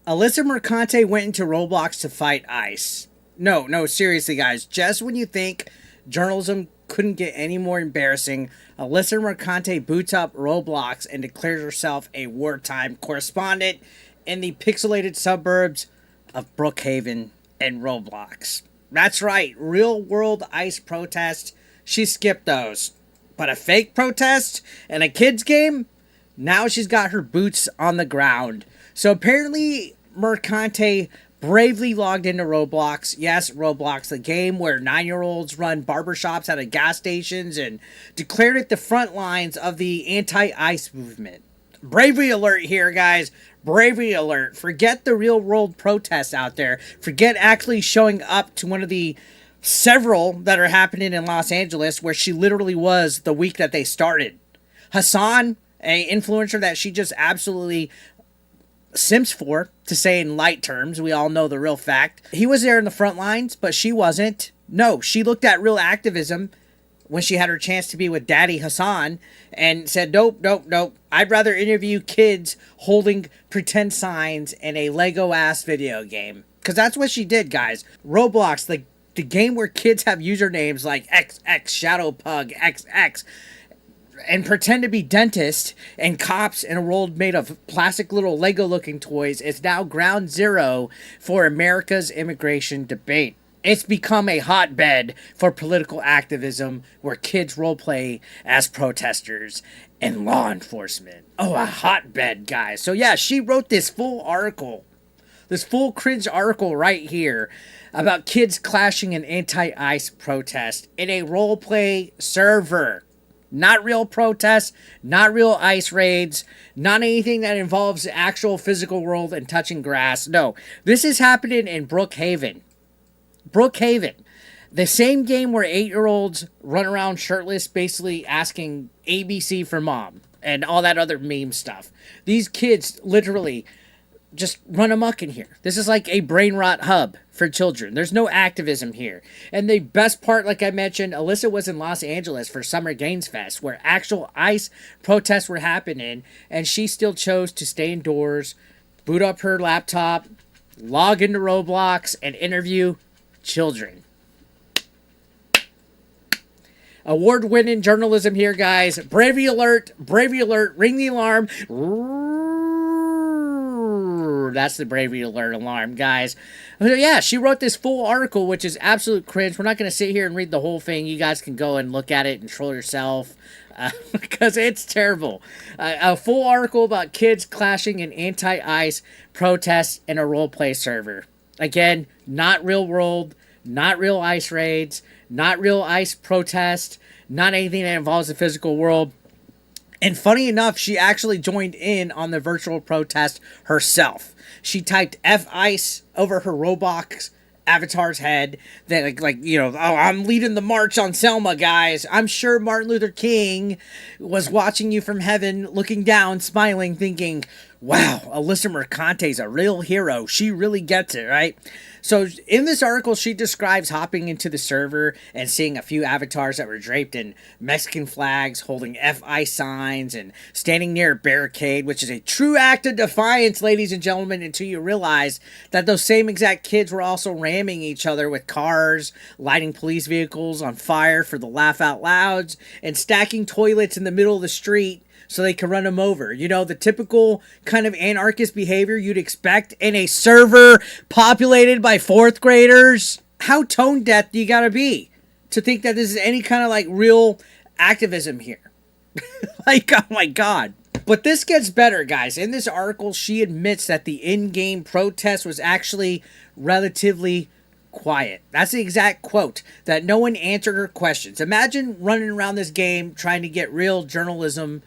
Alyssa Mercante went into Roblox to fight ICE. No, seriously, guys. Just when you think journalism couldn't get any more embarrassing, Alyssa Mercante boots up Roblox and declares herself a wartime correspondent in the pixelated suburbs of Brookhaven and Roblox. That's right, real world ICE protests. She skipped those. But a fake protest and a kids game? Now she's got her boots on the ground. So apparently, Mercante bravely logged into Roblox. Yes, Roblox, the game where 9-year-olds run barbershops out of gas stations, and declared it the front lines of the anti-ICE movement. Bravery alert here, guys. Bravery alert. Forget the real world protests out there. Forget actually showing up to one of the several that are happening in Los Angeles where she literally was the week that they started. Hassan, a influencer that she just absolutely simps for, to say in light terms, we all know the real fact. He was there in the front lines, but she wasn't. No, she looked at real activism when she had her chance to be with Daddy Hassan and said, nope. I'd rather interview kids holding pretend signs in a Lego-ass video game. Because that's what she did, guys. Roblox, the game where kids have usernames like XX, Shadow Pug, XX, and pretend to be dentists and cops in a world made of plastic little Lego-looking toys, is now ground zero for America's immigration debate. It's become a hotbed for political activism where kids roleplay as protesters and law enforcement. Oh, a hotbed, guys. So yeah, she wrote this full article, this full cringe article right here about kids clashing in anti-ICE protest in a roleplay server. Not real protests, not real ICE raids, not anything that involves the actual physical world and touching grass. No, this is happening in Brookhaven. Brookhaven. The same game where 8-year-olds run around shirtless, basically asking ABC for mom and all that other meme stuff. These kids literally just run amok in here. This is like a brain rot hub for children. There's no activism here. And the best part, like I mentioned, Alyssa was in Los Angeles for Summer Games Fest, where actual ICE protests were happening, and she still chose to stay indoors, boot up her laptop, log into Roblox, and interview children. Award-winning journalism here, guys. Bravery alert, ring the alarm. That's the bravery alert alarm, guys. Yeah, she wrote this full article, which is absolute cringe. We're not going to sit here and read the whole thing. You guys can go and look at it and troll yourself, because it's terrible. A full article about kids clashing in anti-ICE protests in a roleplay server. Again, not real world, not real ICE raids, not real ICE protest, not anything that involves the physical world. And funny enough, she actually joined in on the virtual protest herself. She typed F-ICE over her Roblox avatar's head. That I'm leading the march on Selma, guys. I'm sure Martin Luther King was watching you from heaven, looking down, smiling, thinking, wow, Alyssa Mercante's a real hero. She really gets it, right? So in this article, she describes hopping into the server and seeing a few avatars that were draped in Mexican flags, holding FI signs, and standing near a barricade, which is a true act of defiance, ladies and gentlemen, until you realize that those same exact kids were also ramming each other with cars, lighting police vehicles on fire for the laugh out louds, and stacking toilets in the middle of the street so they can run them over. You know, the typical kind of anarchist behavior you'd expect in a server populated by 4th graders. How tone deaf do you gotta be to think that this is any kind of like real activism here? Like, oh my God. But this gets better, guys. In this article, she admits that the in-game protest was actually relatively quiet. That's the exact quote, that no one answered her questions. Imagine running around this game trying to get real journalism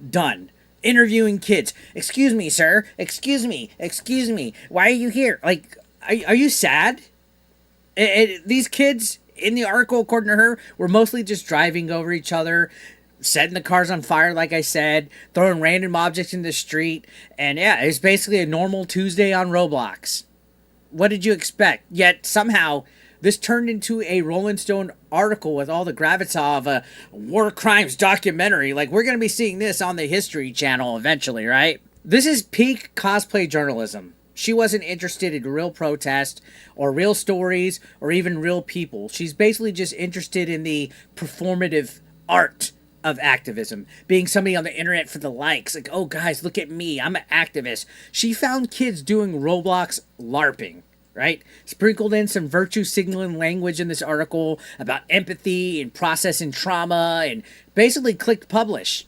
done. Interviewing kids. Excuse me, sir. Excuse me. Why are you here? Like, are you sad? These kids in the article, according to her, were mostly just driving over each other, setting the cars on fire, like I said, throwing random objects in the street. And yeah, it was basically a normal Tuesday on Roblox. What did you expect? Yet somehow this turned into a Rolling Stone article with all the gravitas of a war crimes documentary. Like, we're going to be seeing this on the History Channel eventually, right? This is peak cosplay journalism. She wasn't interested in real protest or real stories or even real people. She's basically just interested in the performative art of activism, being somebody on the internet for the likes. Like, oh, guys, look at me. I'm an activist. She found kids doing Roblox LARPing, right? Sprinkled in some virtue signaling language in this article about empathy and processing trauma, and basically clicked publish.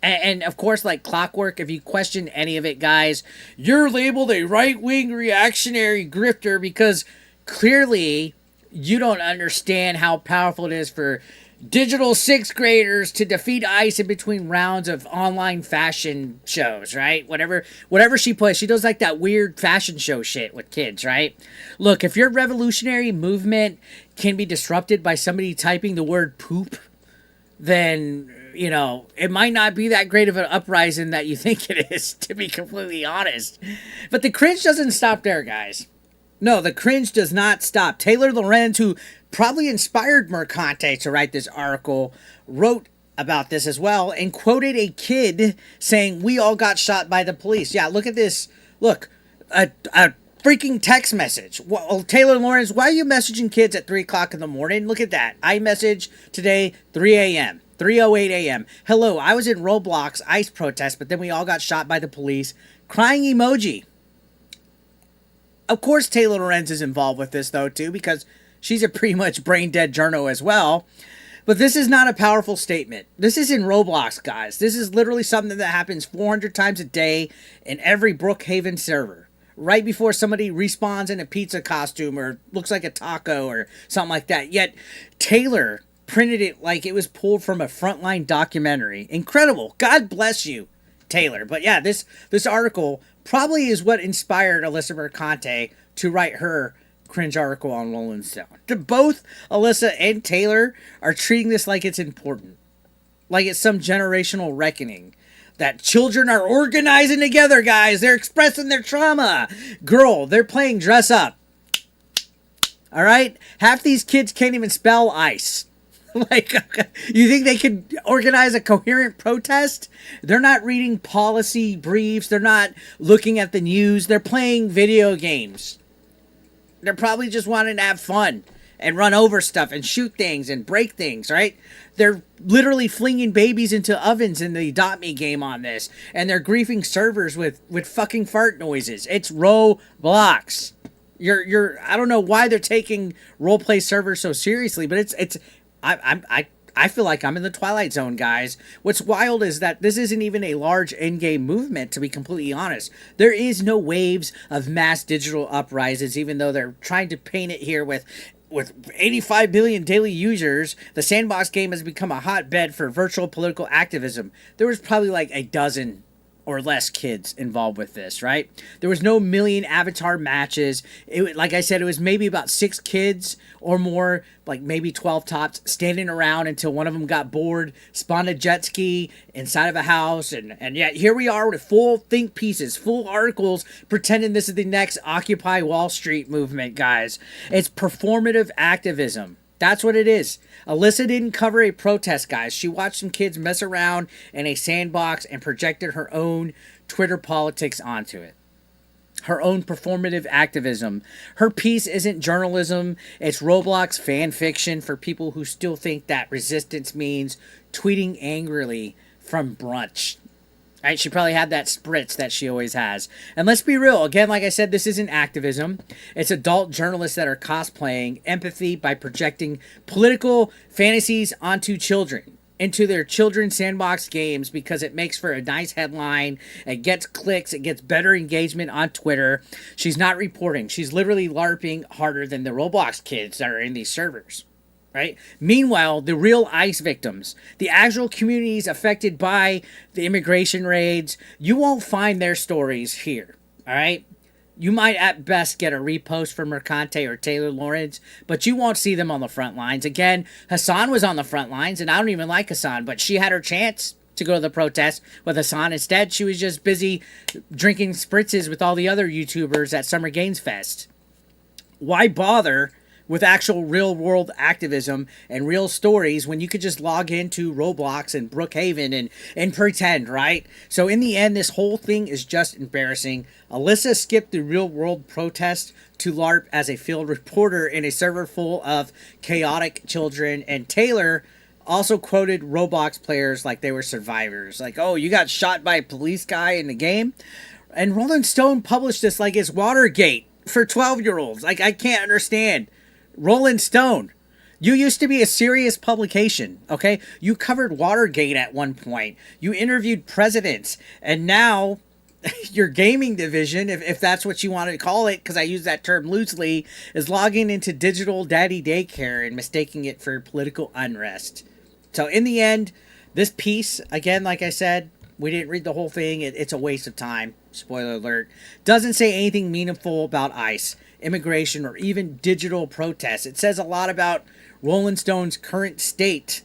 And of course, like clockwork, if you question any of it, guys, you're labeled a right-wing reactionary grifter because clearly you don't understand how powerful it is for digital sixth graders to defeat ICE in between rounds of online fashion shows, right? Whatever she puts, she does like that weird fashion show shit with kids, right? Look, if your revolutionary movement can be disrupted by somebody typing the word poop, then, you know, it might not be that great of an uprising that you think it is, to be completely honest. But the cringe doesn't stop there, guys. No, the cringe does not stop. Taylor Lorenz, who probably inspired Mercante to write this article, wrote about this as well and quoted a kid saying, "We all got shot by the police." Yeah, look at this. Look, a freaking text message. Well, Taylor Lorenz, why are you messaging kids at 3 o'clock in the morning? Look at that. I messaged today, 3 a.m., 3:08 a.m. Hello, I was in Roblox ICE protest, but then we all got shot by the police. Crying emoji. Of course, Taylor Lorenz is involved with this, though, too, because she's a pretty much brain-dead journo as well. But this is not a powerful statement. This is in Roblox, guys. This is literally something that happens 400 times a day in every Brookhaven server. Right before somebody respawns in a pizza costume or looks like a taco or something like that. Yet, Taylor printed it like it was pulled from a Frontline documentary. Incredible. God bless you, Taylor. But yeah, this article probably is what inspired Alyssa Mercante to write her cringe article on Rolling Stone. Both Alyssa and Taylor are treating this like it's important. Like it's some generational reckoning. That children are organizing together, guys. They're expressing their trauma. Girl, they're playing dress up. All right? Half these kids can't even spell ICE. Like, you think they could organize a coherent protest? They're not reading policy briefs. They're not looking at the news. They're playing video games. They're probably just wanting to have fun and run over stuff and shoot things and break things, right? They're literally flinging babies into ovens in the Adopt Me game on this. And they're griefing servers with fucking fart noises. It's Roblox. I don't know why they're taking roleplay servers so seriously, but I feel like I'm in the Twilight Zone, guys. What's wild is that this isn't even a large in-game movement, to be completely honest. There is no waves of mass digital uprisings, even though they're trying to paint it here with 85 billion daily users. The sandbox game has become a hotbed for virtual political activism. There was probably like a dozen or less kids involved with this, right? There was no million avatar matches. Like I said, it was maybe about 6 kids or more, like maybe 12 tops, standing around until one of them got bored, spawned a jet ski inside of a house, and yet here we are with full think pieces, full articles, pretending this is the next Occupy Wall Street movement, guys. It's performative activism. That's what it is. Alyssa didn't cover a protest, guys. She watched some kids mess around in a sandbox and projected her own Twitter politics onto it. Her own performative activism. Her piece isn't journalism. It's Roblox fan fiction for people who still think that resistance means tweeting angrily from brunch. Right? She probably had that spritz that she always has. And let's be real. Again, like I said, this isn't activism. It's adult journalists that are cosplaying empathy by projecting political fantasies onto children, into their children's sandbox games, because it makes for a nice headline. It gets clicks. It gets better engagement on Twitter. She's not reporting. She's literally LARPing harder than the Roblox kids that are in these servers. Right? Meanwhile, the real ICE victims, the actual communities affected by the immigration raids, you won't find their stories here. All right? You might at best get a repost from Mercante or Taylor Lorenz, but you won't see them on the front lines. Again, Hassan was on the front lines, and I don't even like Hassan, but she had her chance to go to the protest with Hassan. Instead, she was just busy drinking spritzes with all the other YouTubers at Summer Games Fest. Why bother with actual real world activism and real stories when you could just log into Roblox and Brookhaven and pretend, right? So in the end, this whole thing is just embarrassing. Alyssa skipped the real world protest to LARP as a field reporter in a server full of chaotic children, and Taylor also quoted Roblox players like they were survivors. Like, oh, you got shot by a police guy in the game? And Rolling Stone published this like it's Watergate for 12-year-olds. Like, I can't understand. Rolling Stone, you used to be a serious publication, okay? You covered Watergate at one point. You interviewed presidents. And now your gaming division, if that's what you want to call it, because I use that term loosely, is logging into digital daddy daycare and mistaking it for political unrest. So in the end, this piece, again, like I said, we didn't read the whole thing. It's a waste of time. Spoiler alert. Doesn't say anything meaningful about ICE, immigration, or even digital protests. It says a lot about Rolling Stone's current state,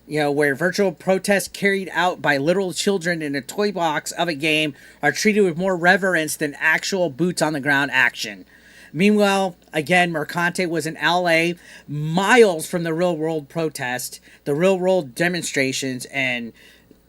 you know, where virtual protests carried out by literal children in a toy box of a game are treated with more reverence than actual boots on the ground action. Meanwhile, again, Mercante was in LA, miles from the real world protest, the real world demonstrations, and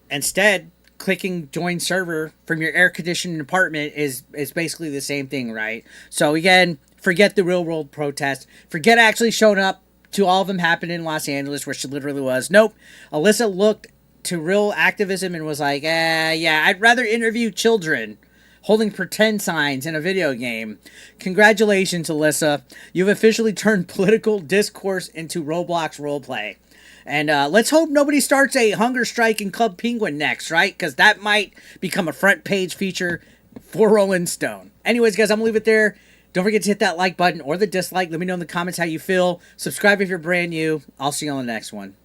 instead clicking join server from your air conditioned apartment is basically the same thing, right? So again, forget the real world protest, forget actually showing up to all of them happening in Los Angeles, where she literally was. Nope. Alyssa looked to real activism and was like, yeah, I'd rather interview children holding pretend signs in a video game. Congratulations, Alyssa. You've officially turned political discourse into Roblox roleplay. And let's hope nobody starts a hunger strike in Club Penguin next, right? Because that might become a front page feature for Rolling Stone. Anyways, guys, I'm going to leave it there. Don't forget to hit that like button or the dislike. Let me know in the comments how you feel. Subscribe if you're brand new. I'll see you on the next one.